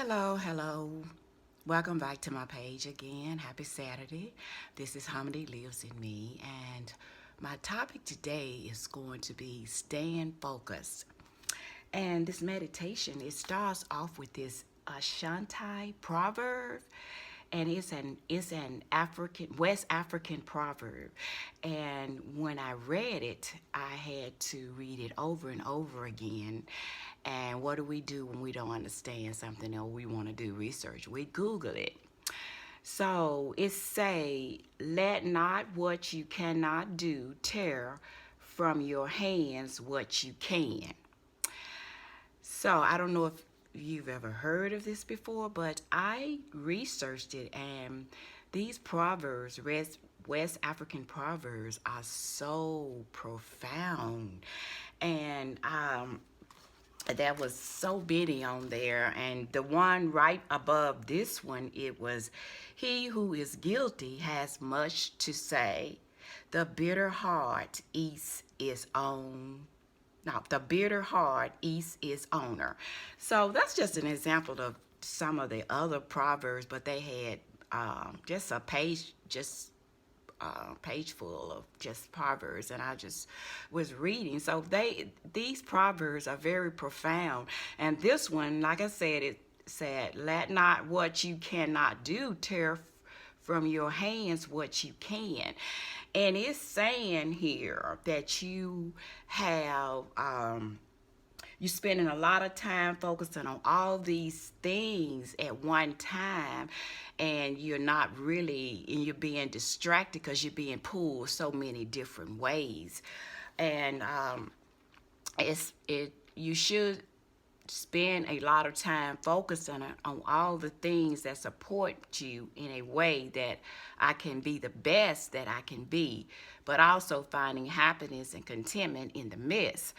Hello. Welcome back to my page again. Happy Saturday. This is Harmony Lives in Me, and my topic today is going to be staying focused. And this meditation, it starts off with this Ashanti proverb, and it's an African West African proverb. And when I read it, I had to read it over and over again. And what do we do when we don't understand something or we want to do research? We Google it. So it say, let not what you cannot do tear from your hands what you can. So I don't know if you've ever heard of this before, but I researched it, and these proverbs, West African proverbs, are so profound. And there was so many on there, and the one right above this one, it was, he who is guilty has much to say, the bitter heart eats its own. Now, the bitter heart eats its owner. So that's just an example of some of the other proverbs, but they had just a page, page full of just proverbs, and I just was reading. So these proverbs are very profound, and this one, like I said, it said, "Let not what you cannot do tear from your hands what you can," and it's saying here that you have you spending a lot of time focusing on all these things at one time, and you're not really, and you're being distracted because you're being pulled so many different ways. And you should spend a lot of time focusing on all the things that support you in a way that I can be the best that I can be, but also finding happiness and contentment in the midst.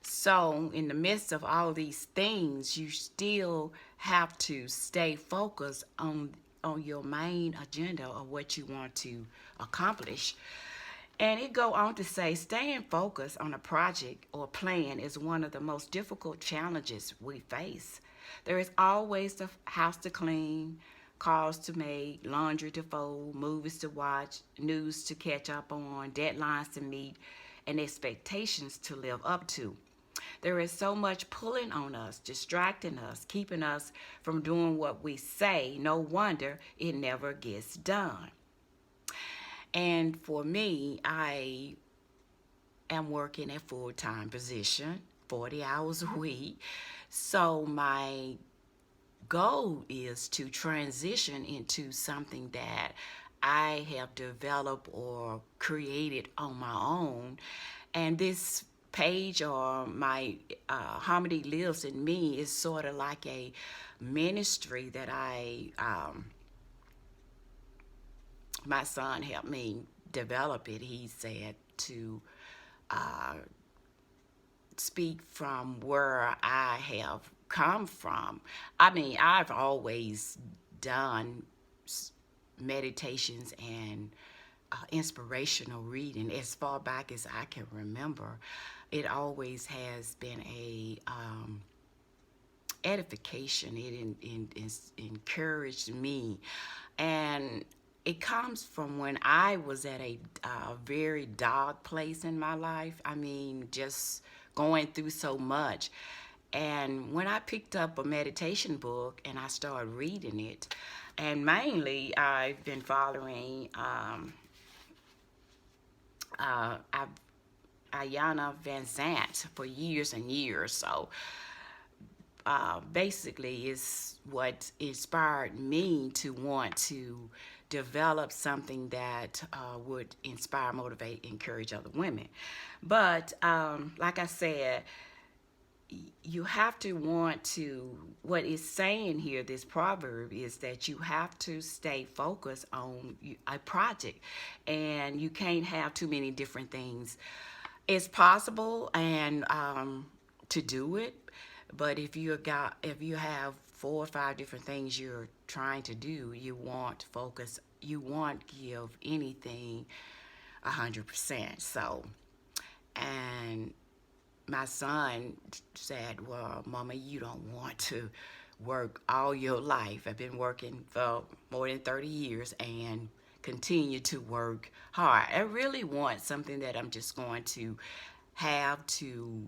So, in the midst of all these things, you still have to stay focused on your main agenda of what you want to accomplish. And it go on to say, staying focused on a project or plan is one of the most difficult challenges we face. There is always the house to clean, calls to make, laundry to fold, movies to watch, news to catch up on, deadlines to meet, and expectations to live up to. There is so much pulling on us, distracting us, keeping us from doing what we say. No wonder it never gets done. And for me, I am working a full-time position, 40 hours a week. So my goal is to transition into something that I have developed or created on my own. And this page, or my Harmony Lives in Me, is sort of like a ministry that my son helped me develop it. He said to uh, speak from where I have come from. I mean, I've always done meditations and inspirational reading as far back as I can remember. It always has been a edification. It encouraged me, and it comes from when I was at a very dark place in my life. I mean, just going through so much. And when I picked up a meditation book and I started reading it, and mainly I've been following uh, Ayana Van Zant for years and years. So basically is what inspired me to want to develop something that would inspire, motivate, encourage other women. But like I said, you have to want to, what it's saying here, this proverb, is that you have to stay focused on a project, and you can't have too many different things. It's possible and to do it, but if you have 4 or 5 different things you're trying to do, you won't focus, you won't give anything 100%. So, and my son said, "Well, Mama, you don't want to work all your life. I've been working for more than 30 years and continue to work hard. I really want something that I'm just going to have to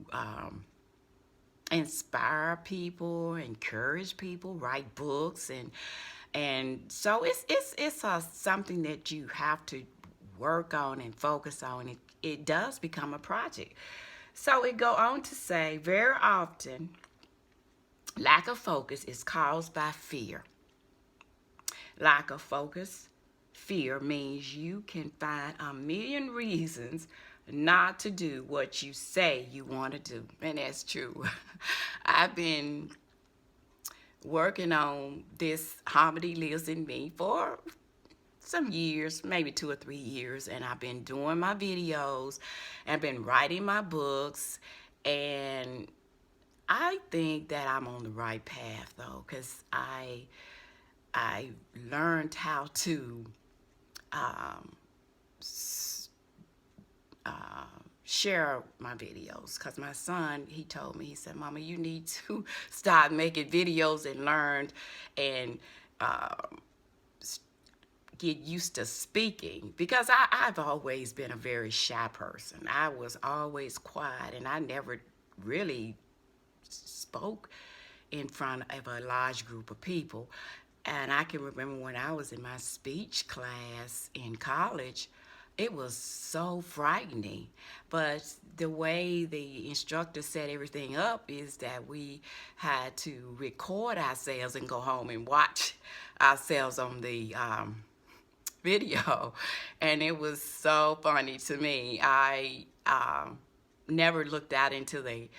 inspire people, encourage people, write books, and so it's something that you have to work on and focus on. It does become a project. So it go on to say, very often, lack of focus is caused by fear. Lack of focus, fear means you can find a million reasons not to do what you say you want to do. And that's true. I've been working on this Harmony Lives in Me for some years, maybe 2 or 3 years, and I've been doing my videos and been writing my books, and I think that I'm on the right path though, because I learned how to um, share my videos, because my son, he told me, he said, Mama, you need to start making videos and learn and get used to speaking, because I've always been a very shy person. I was always quiet, and I never really spoke in front of a large group of people. And I can remember when I was in my speech class in college, it was so frightening. But the way the instructor set everything up is that we had to record ourselves and go home and watch ourselves on the video. And it was so funny to me. I never looked out into the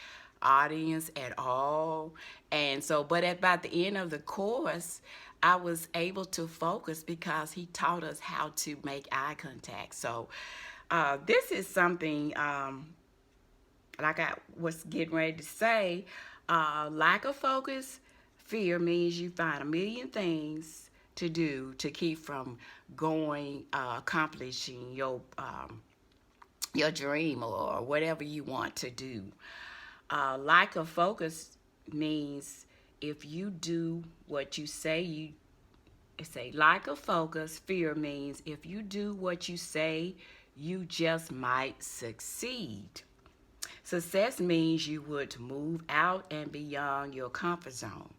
audience at all. And so, but at about the end of the course, I was able to focus because he taught us how to make eye contact. So this is something, like I was getting ready to say, lack of focus, fear means you find a million things to do to keep from going, accomplishing your dream or whatever you want to do. Lack of focus means if you do what you say you say. Lack of focus, fear means if you do what you say, you just might succeed. Success means you would move out and beyond your comfort zone.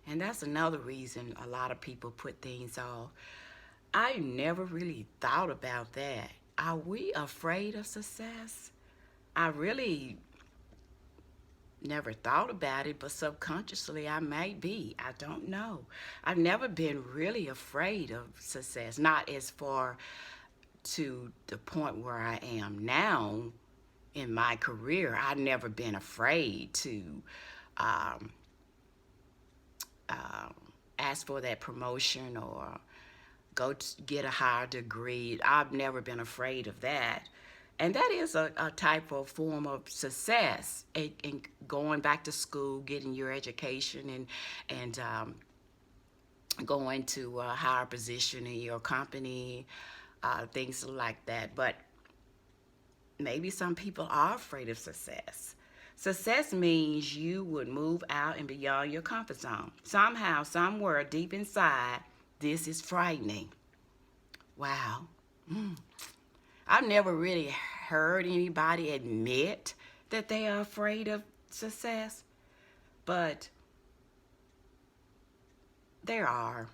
And that's another reason a lot of people put things off. I never really thought about that. Are we afraid of success? I really never thought about it, but subconsciously I might be. I don't know. I've never been really afraid of success, not as far to the point where I am now in my career. I've never been afraid to ask for that promotion or go to get a higher degree. I've never been afraid of that. And that is a type of form of success in going back to school, getting your education, and going to a higher position in your company, things like that. But maybe some people are afraid of success. Success means you would move out and beyond your comfort zone. Somehow, somewhere deep inside, this is frightening. Wow. I've never really heard anybody admit that they are afraid of success, but there are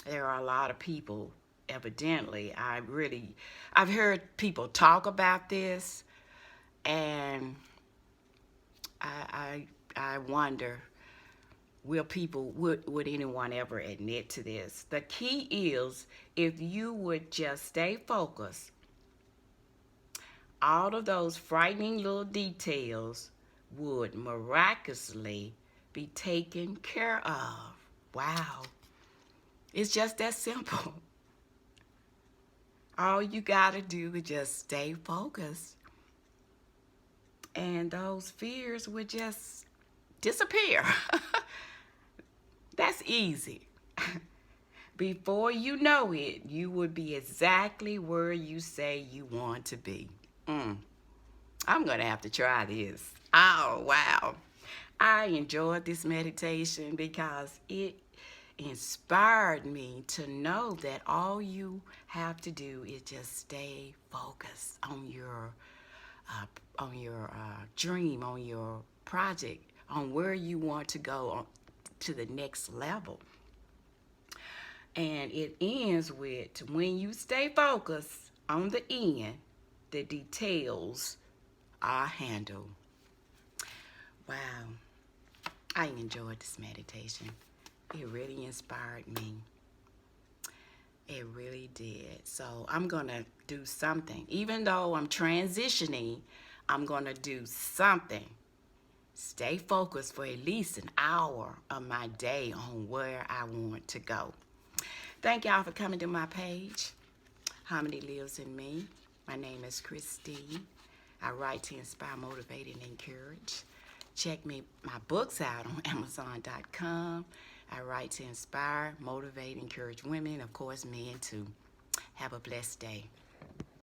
a lot of people, evidently. I've heard people talk about this, and I wonder, would anyone ever admit to this? The key is, if you would just stay focused, all of those frightening little details would miraculously be taken care of. Wow. It's just that simple. All you gotta do is just stay focused, and those fears would just disappear. That's easy. Before you know it, you would be exactly where you say you want to be. I'm going to have to try this. Oh, wow. I enjoyed this meditation because it inspired me to know that all you have to do is just stay focused on your dream, on your project, on where you want to go to the next level. And it ends with, when you stay focused on the end, the details are handled. Wow, I enjoyed this meditation. It really inspired me. It really did. So I'm going to do something. Even though I'm transitioning, I'm going to do something. Stay focused for at least an hour of my day on where I want to go. Thank y'all for coming to my page. Harmony Lives in Me. My name is Christine. I write to inspire, motivate, and encourage. Check my books out on Amazon.com. I write to inspire, motivate, encourage women, of course men too. Have a blessed day.